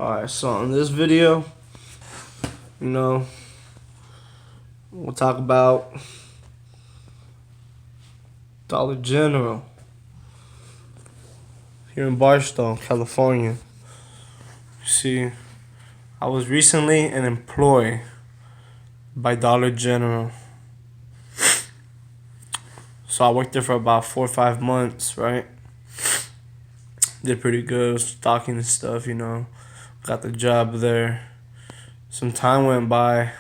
Alright, so in this video, you know, we'll talk about Dollar General here in Barstow, California. See, I was recently an employee by Dollar General. So I worked there for about 4 or 5 months, right? Did pretty good, was stocking and stuff, got the job there. Some time went by,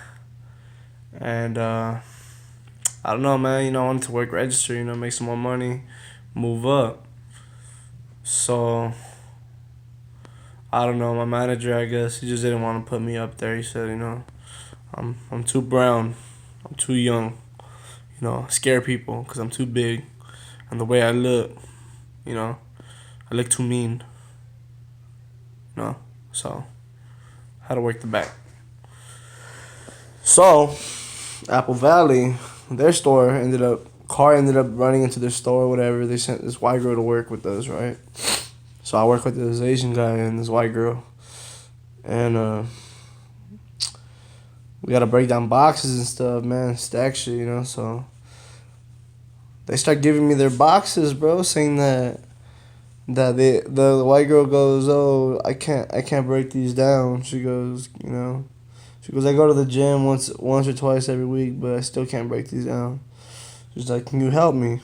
and I don't know, man. I wanted to work register, make some more money, move up. So I don't know. My manager, I guess, he just didn't want to put me up there. He said, I'm too brown, I'm too young, scare people because I'm too big, and the way I look, I look too mean, So I had to work the back. So Apple Valley, their car ended up running into their store or whatever. They sent this white girl to work with us, right? So I work with this Asian guy and this white girl. And we gotta break down boxes and stuff, man, stack shit, so they start giving me their boxes, bro, saying that the white girl goes, "Oh, I can't break these down." She goes, I go to the gym once or twice every week, but I still can't break these down. She's like, "Can you help me?"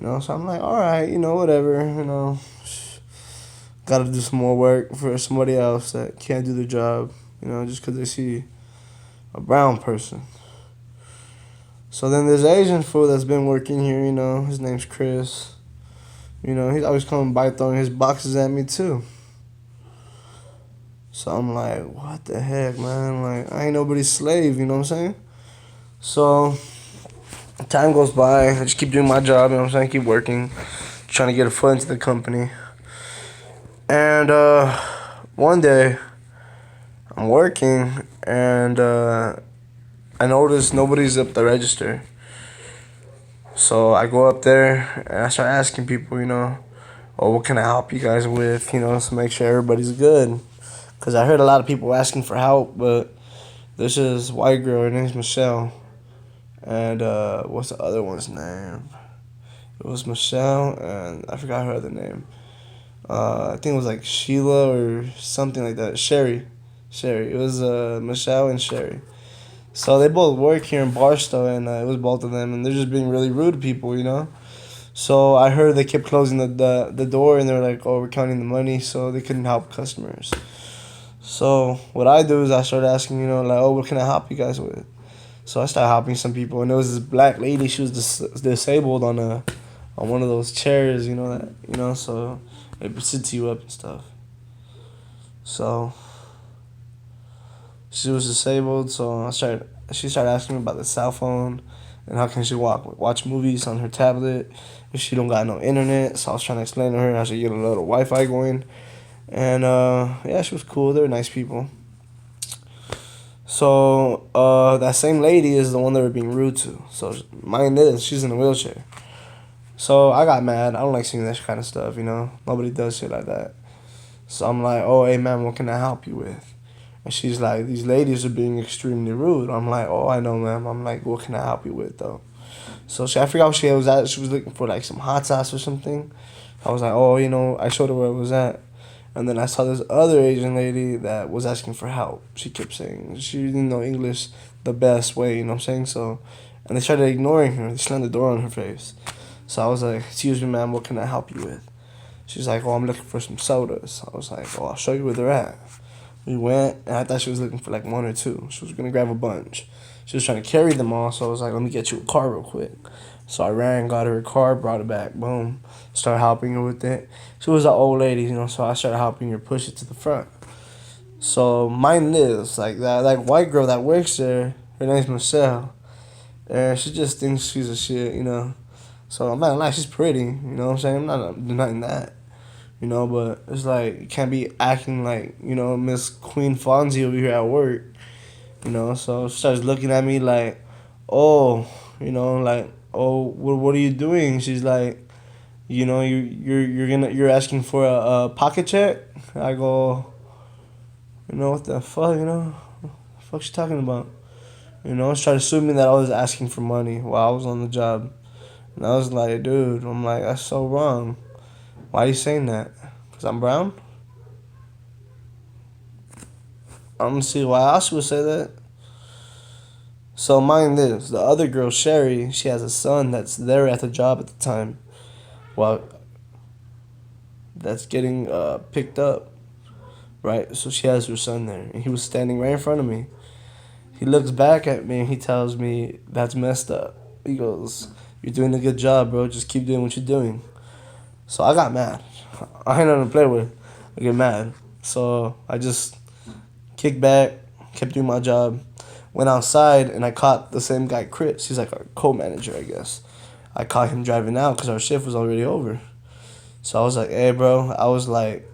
So I'm like, all right, whatever. Gotta do some more work for somebody else that can't do the job, just because they see a brown person. So then there's Asian fool that's been working here, his name's Chris. He's always coming by throwing his boxes at me too. So I'm like, what the heck, man? Like, I ain't nobody's slave, you know what I'm saying? So time goes by, I just keep doing my job, keep working, trying to get a foot into the company. And one day I'm working and I notice nobody's up the register. So I go up there and I start asking people, oh, what can I help you guys with, to make sure everybody's good. Because I heard a lot of people asking for help, but this is white girl, her name's Michelle. And what's the other one's name? It was Michelle, and I forgot her other name. I think it was like Sheila or something like that. Sherry. It was Michelle and Sherry. So they both work here in Barstow, and it was both of them, and they're just being really rude to people. So I heard they kept closing the door, and they were like, "Oh, we're counting the money," so they couldn't help customers. So what I do is I started asking, like, "Oh, what can I help you guys with?" So I started helping some people, and there was this black lady. She was disabled on one of those chairs, so it sits you up and stuff. So she was disabled, so she started asking me about the cell phone and how can she watch movies on her tablet if she don't got no internet. So I was trying to explain to her how she get a little Wi-Fi going. And yeah, she was cool. They were nice people. So that same lady is the one they were being rude to. So mind is she's in a wheelchair. So I got mad. I don't like seeing that kind of stuff, Nobody does shit like that. So I'm like, "Oh, hey, man, what can I help you with?" And she's like, "These ladies are being extremely rude." I'm like, "Oh, I know, ma'am." I'm like, "What can I help you with, though?" So I forgot what she was at. She was looking for, like, some hot sauce or something. I was like, "Oh, I showed her where it was at." And then I saw this other Asian lady that was asking for help. She kept saying she didn't know English the best way, you know what I'm saying? So, and they started ignoring her. They slammed the door on her face. So I was like, "Excuse me, ma'am, what can I help you with?" She's like, "Oh, I'm looking for some sodas." I was like, "Oh, I'll show you where they're at." We went, and I thought she was looking for like one or two. She was going to grab a bunch. She was trying to carry them all, so I was like, "Let me get you a car real quick." So I ran, got her a car, brought it back, boom. Started helping her with it. She was an old lady, so I started helping her push it to the front. So mine is, like, that white girl that works there, her name's Michelle. And she just thinks she's a shit. So I'm not gonna lie, she's pretty, you know what I'm saying? I'm not denying that. But it's like, you can't be acting like, Miss Queen Fonzie over here at work, So she starts looking at me like, "Oh, like, oh, what are you doing?" She's like, "You're asking for a pocket check?" I go, You know what the fuck? You know, what the fuck she talking about? You know, she tried to sue me that I was asking for money while I was on the job, and I was like, dude, I'm like, that's so wrong. Why are you saying that? Cause I'm brown. I don't see why else she would say that. So mind this, the other girl, Sherry, she has a son that's there at the job at the time. Well, that's getting picked up, right? So she has her son there, and he was standing right in front of me. He looks back at me and he tells me, "That's messed up." He goes, "You're doing a good job, bro. Just keep doing what you're doing." So I got mad. I ain't nothing to play with. I get mad. So I just kicked back, kept doing my job. Went outside and I caught the same guy, Chris. He's like our co-manager, I guess. I caught him driving out because our shift was already over. So I was like, "Hey, bro." I was like,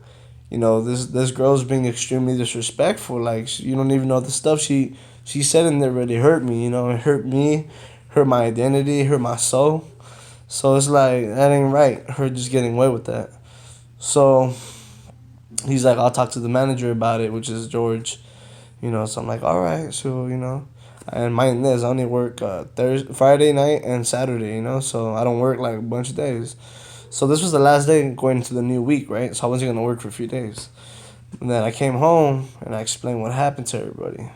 this girl's being extremely disrespectful. Like, you don't even know the stuff she said in there really hurt me. You know, it hurt me, hurt my identity, hurt my soul. So it's like that ain't right. Her just getting away with that. So he's like, "I'll talk to the manager about it," which is George. So I'm like, all right, so and mind this, I only work Thursday, Friday night, and Saturday. So I don't work like a bunch of days. So this was the last day going into the new week, right? So I wasn't gonna work for a few days. And then I came home and I explained what happened to everybody.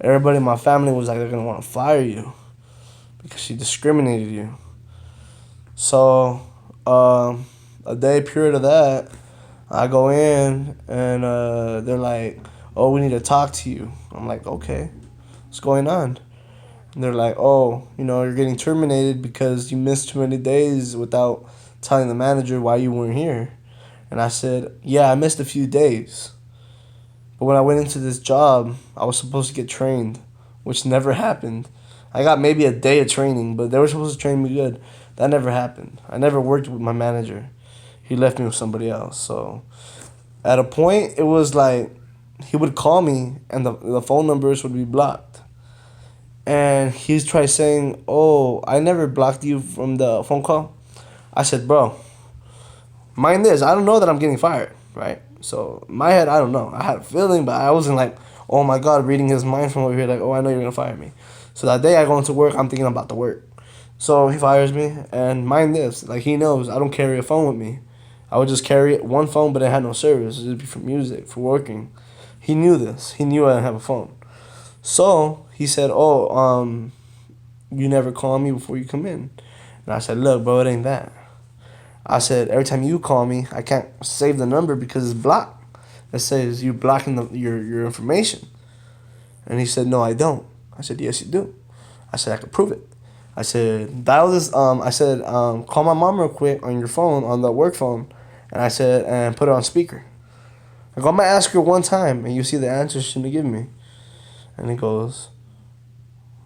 Everybody in my family was like, they're gonna want to fire you because she discriminated you. So a day period of that, I go in and they're like, "Oh, we need to talk to you." I'm like, "Okay, what's going on?" And they're like, "Oh, you're getting terminated because you missed too many days without telling the manager why you weren't here." And I said, "Yeah, I missed a few days. But when I went into this job, I was supposed to get trained, which never happened. I got maybe a day of training, but they were supposed to train me good. That never happened. I never worked with my manager. He left me with somebody else. So at a point, it was like he would call me and the phone numbers would be blocked. And he's tried saying, "Oh, I never blocked you from the phone call." I said, "Bro, mind this, I don't know that I'm getting fired, right?" So in my head, I don't know. I had a feeling, but I wasn't like, "Oh my God," reading his mind from over here, like, "Oh, I know you're gonna fire me." So that day I go into work, I'm thinking about the work. So he fires me, and mind this, like he knows I don't carry a phone with me. I would just carry one phone, but it had no service. It'd be for music, for working. He knew this. He knew I didn't have a phone. So he said, "Oh, you never call me before you come in." And I said, "Look, bro, it ain't that." I said, "Every time you call me, I can't save the number because it's blocked. It says you're blocking your information." And he said, "No, I don't." I said, "Yes, you do." I said, "I could prove it." I said, "Dial this." I said, "Call my mom real quick on your phone, on the work phone," and I said, "And put it on speaker." I go, "I'm gonna ask her one time, and you see the answer she's gonna give me." And he goes,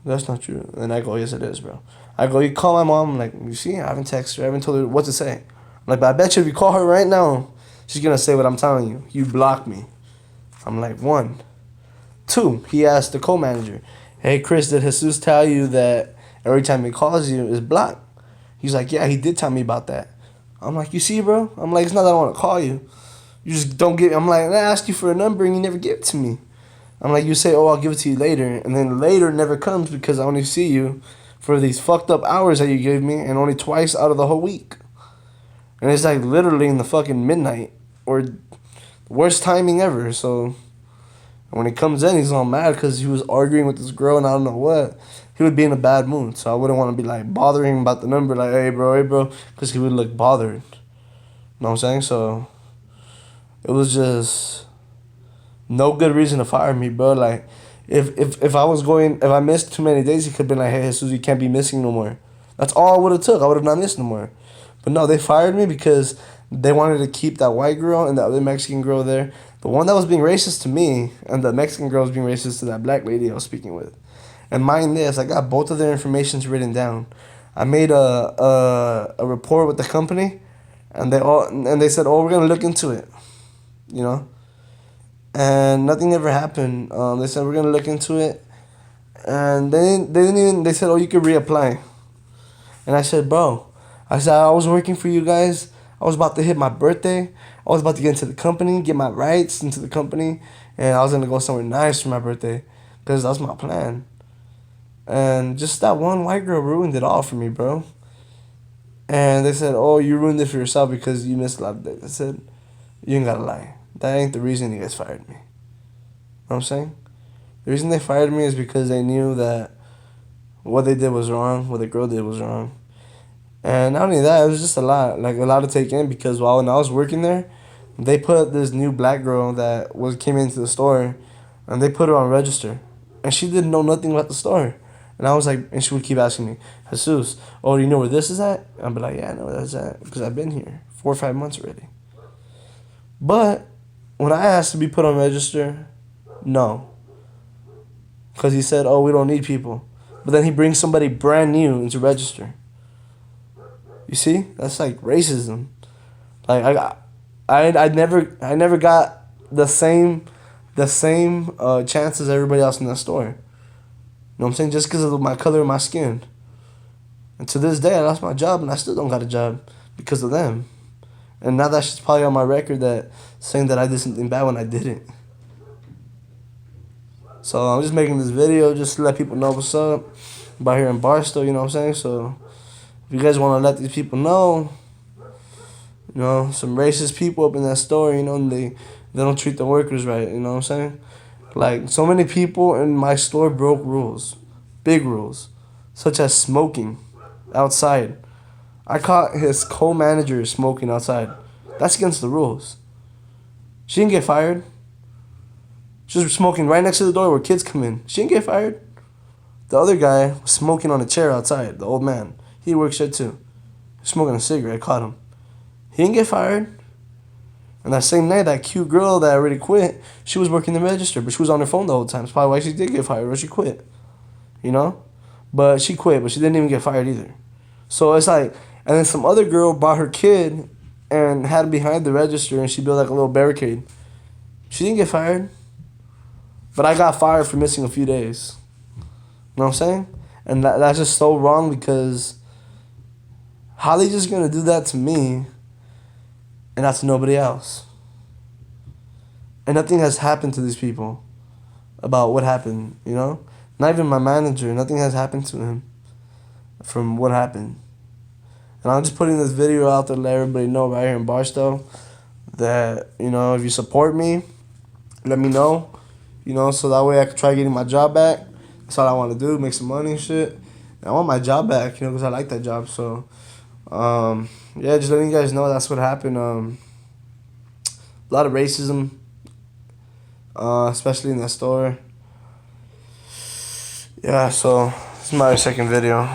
"That's not true." And I go, "Yes, it is, bro." I go, "You call my mom?" I'm like, "You see, I haven't texted her. I haven't told her what to say." I'm like, "But I bet you if you call her right now, she's gonna say what I'm telling you. You blocked me." I'm like, "One." Two, he asked the co-manager, "Hey, Chris, did Jesus tell you that every time he calls you is blocked?" He's like, "Yeah, he did tell me about that." I'm like, "You see, bro?" I'm like, "It's not that I want to call you. You just don't get." I'm like, "I asked you for a number and you never give it to me." I'm like, "You say, oh, I'll give it to you later,' and then later never comes because I only see you for these fucked up hours that you gave me and only twice out of the whole week." And it's like literally in the fucking midnight or worst timing ever. So when he comes in, he's all mad because he was arguing with this girl and I don't know what. He would be in a bad mood. So I wouldn't want to be like bothering him about the number, like, hey, bro, because he would look bothered. You know what I'm saying? So it was just no good reason to fire me, bro. Like, if I missed too many days, he could have been like, "Hey, Jesus, you can't be missing no more." That's all I would have took. I would have not missed no more. But no, they fired me because they wanted to keep that white girl and the other Mexican girl there. The one that was being racist to me and the Mexican girl was being racist to that black lady I was speaking with. And mind this, I got both of their informations written down. I made a report with the company, and they said, "Oh, we're gonna look into it," you know. And nothing ever happened. They said we're gonna look into it, and they didn't even. They said, "Oh, you could reapply," and I said, "Bro," I said, "I was working for you guys. I was about to hit my birthday. I was about to get into the company, get my rights into the company, and I was gonna go somewhere nice for my birthday, cause that's my plan. And just that one white girl ruined it all for me, bro. And they said, "Oh, you ruined it for yourself because you missed a lot of days." I said, "You ain't gotta lie. That ain't the reason you guys fired me." You know what I'm saying? The reason they fired me is because they knew that what they did was wrong, what the girl did was wrong. And not only that, it was just a lot to take in because while when I was working there, they put this new black girl that came into the store, and they put her on register, and she didn't know nothing about the store. And I was like, and she would keep asking me, Jesus, oh, do you know where this is at? I'd be like, yeah, I know where that's at because I've been here 4 or 5 months already. But when I asked to be put on register, no, because he said, oh, we don't need people. But then he brings somebody brand new into register. You see, that's like racism. Like I never got the same chance as everybody else in that store. You know what I'm saying? Just because of my color of my skin. And to this day, I lost my job, and I still don't got a job because of them. And now that shit's probably on my record that saying that I did something bad when I didn't. So I'm just making this video just to let people know what's up about here in Barstow. You know what I'm saying? So if you guys want to let these people know, you know, some racist people up in that store, you know, and they don't treat the workers right, you know what I'm saying? Like, so many people in my store broke rules, big rules, such as smoking outside. I caught his co-manager smoking outside. That's against the rules. She didn't get fired. She was smoking right next to the door where kids come in. She didn't get fired. The other guy was smoking on a chair outside, the old man. He works shit too. He was smoking a cigarette, I caught him. He didn't get fired. And that same night, that cute girl that already quit, she was working the register, but she was on her phone the whole time. That's probably why she did get fired, or she quit. You know? But she quit, but she didn't even get fired either. So it's like, and then some other girl brought her kid and had him behind the register, and she built like a little barricade. She didn't get fired. But I got fired for missing a few days. You know what I'm saying? And that's just so wrong because how they just gonna do that to me and not to nobody else? And nothing has happened to these people about what happened, you know? Not even my manager, nothing has happened to him from what happened. And I'm just putting this video out there to let everybody know right here in Barstow that, you know, if you support me, let me know, you know, so that way I can try getting my job back. That's all I want to do, make some money and shit. And I want my job back, you know, because I like that job. So, yeah, just letting you guys know that's what happened. A lot of racism, especially in that store. Yeah, so this is my second video.